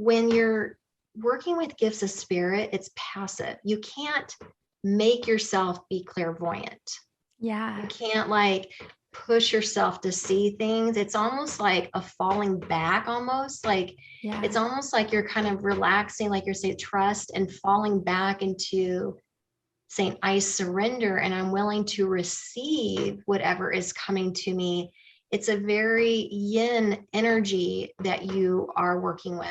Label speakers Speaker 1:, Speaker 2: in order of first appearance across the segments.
Speaker 1: when you're working with gifts of spirit, it's passive. You can't make yourself be clairvoyant.
Speaker 2: Yeah.
Speaker 1: You can't like push yourself to see things. It's almost like a falling back, almost like it's almost like you're kind of relaxing, like you're saying, trust, and falling back into saying, I surrender and I'm willing to receive whatever is coming to me. It's a very yin energy that you are working with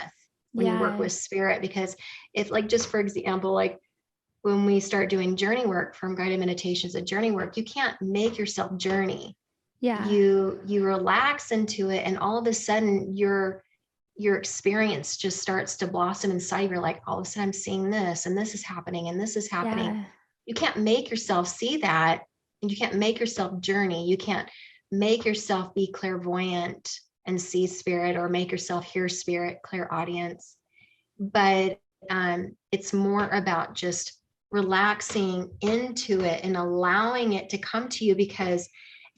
Speaker 1: when you work with spirit, because if, like, just for example, like when we start doing journey work from guided meditations and journey work, you can't make yourself journey. You relax into it, and all of a sudden your experience just starts to blossom inside. You're like, all of a sudden I'm seeing this, and this is happening, and this is happening. You can't make yourself see that, and you can't make yourself journey. You can't make yourself be clairvoyant and see spirit, or make yourself hear spirit, clairaudience. But it's more about just relaxing into it and allowing it to come to you, because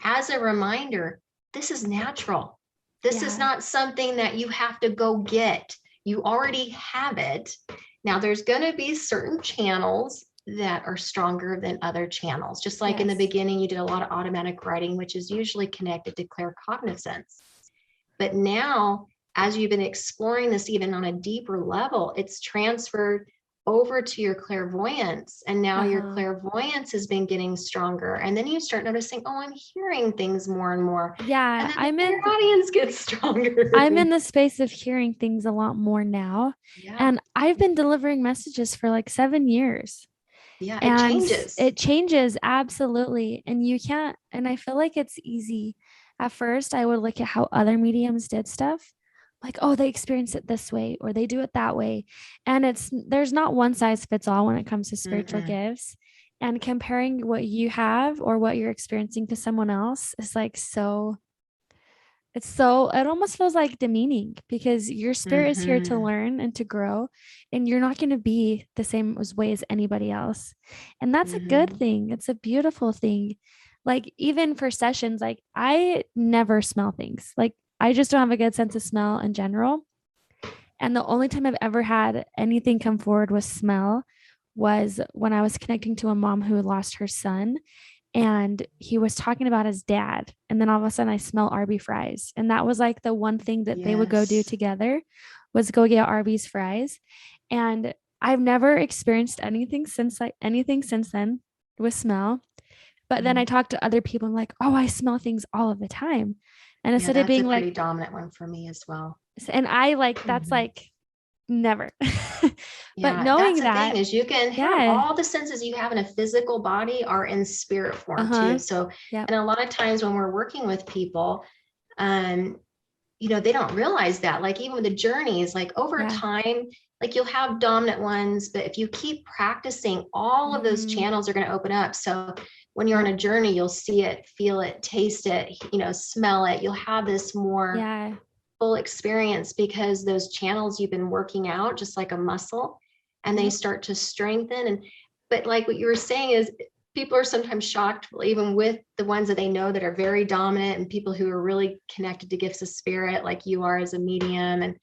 Speaker 1: as a reminder, this is natural. This is not something that you have to go get. You already have it. Now, there's going to be certain channels that are stronger than other channels. Just like in the beginning, you did a lot of automatic writing, which is usually connected to claircognizance. But now, as you've been exploring this even on a deeper level, it's transferred over to your clairvoyance. And now your clairvoyance has been getting stronger. And then you start noticing, oh, I'm hearing things more and more.
Speaker 2: Yeah.
Speaker 1: And then your audience gets stronger.
Speaker 2: I'm in the space of hearing things a lot more now. And I've been delivering messages for like 7 years.
Speaker 1: Yeah,
Speaker 2: and
Speaker 1: it changes.
Speaker 2: It changes, absolutely. And you can't, and I feel like it's easy. At first, I would look at how other mediums did stuff, like, oh, they experience it this way, or they do it that way. And there's not one size fits all when it comes to spiritual gifts. And comparing what you have or what you're experiencing to someone else is like it almost feels like demeaning, because your spirit is here to learn and to grow, and you're not going to be the same way as anybody else. And that's a good thing. It's a beautiful thing. Like, even for sessions, like, I never smell things. Like, I just don't have a good sense of smell in general. And the only time I've ever had anything come forward with smell was when I was connecting to a mom who lost her son. And he was talking about his dad. And then all of a sudden I smell Arby fries. And that was like the one thing that they would go do together, was go get Arby's fries. And I've never experienced anything since then with smell. But then I talked to other people and like, oh, I smell things all of the time. And instead of being like,
Speaker 1: pretty dominant one for me as well.
Speaker 2: And I like, that's like never. But
Speaker 1: that's
Speaker 2: knowing
Speaker 1: the
Speaker 2: that
Speaker 1: thing is, you can have all the senses you have in a physical body are in spirit form too. So, and a lot of times when we're working with people, you know, they don't realize that, like, even with the journeys, like over time, like you'll have dominant ones, but if you keep practicing, all of those channels are going to open up. So when you're on a journey, you'll see it, feel it, taste it, you know, smell it. You'll have this more full experience, because those channels you've been working out just like a muscle, and they start to strengthen. But like what you were saying is, people are sometimes shocked, even with the ones that they know that are very dominant, and people who are really connected to gifts of spirit, like you are as a medium.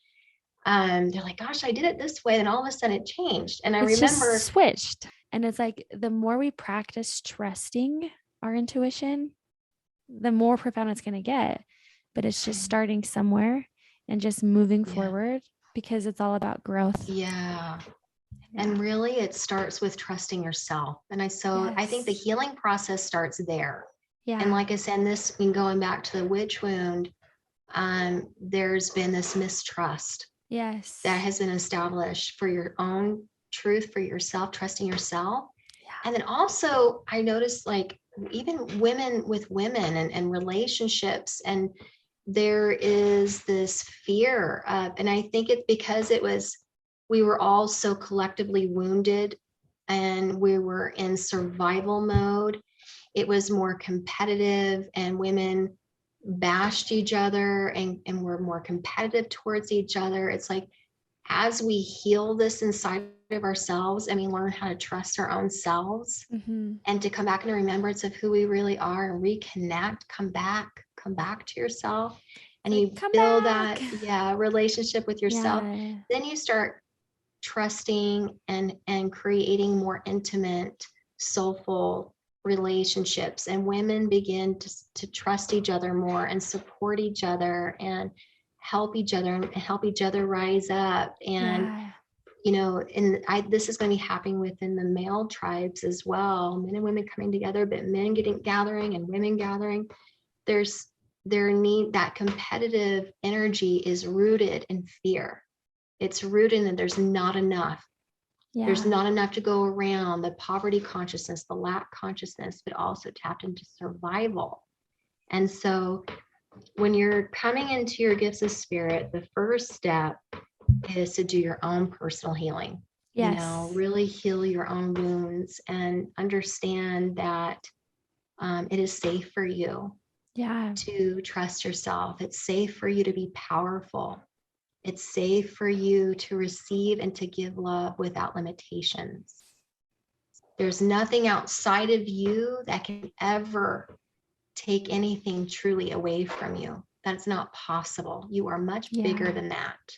Speaker 1: And they're like, gosh, I did it this way. And all of a sudden it changed. And I remember
Speaker 2: just switched. And it's like, the more we practice trusting our intuition, the more profound it's going to get. But it's just starting somewhere and just moving forward, because it's all about growth.
Speaker 1: And really, it starts with trusting yourself. And I think the healing process starts there. And like I said, going back to the witch wound, there's been this mistrust that has been established for your own truth, for yourself, trusting yourself. And then also, I noticed, like, even women with women and relationships, and there is this fear of, and I think it's because we were all so collectively wounded, and we were in survival mode. It was more competitive, and women bashed each other and were more competitive towards each other. It's like, as we heal this inside of ourselves, and we learn how to trust our own selves, and to come back into remembrance of who we really are, and reconnect, come back to yourself, and
Speaker 2: like,
Speaker 1: you
Speaker 2: come
Speaker 1: build
Speaker 2: back.
Speaker 1: that relationship with yourself,
Speaker 2: Yeah.
Speaker 1: then you start trusting and creating more intimate, soulful relationships, and women begin to trust each other more and support each other and help each other and help each other rise up. And
Speaker 2: Yeah.
Speaker 1: this is going to be happening within the male tribes as well, men and women coming together, but men gathering and women gathering. That competitive energy is rooted in fear. It's rooted in that there's not enough.
Speaker 2: Yeah.
Speaker 1: There's not enough to go around. The poverty consciousness, the lack consciousness, but also tapped into survival. And so when you're coming into your gifts of spirit, the first step is to do your own personal healing.
Speaker 2: Yes.
Speaker 1: Really heal your own wounds and understand that it is safe for you to trust yourself. It's safe for you to be powerful. It's safe for you to receive and to give love without limitations. There's nothing outside of you that can ever take anything truly away from you. That's not possible. You are much bigger than that.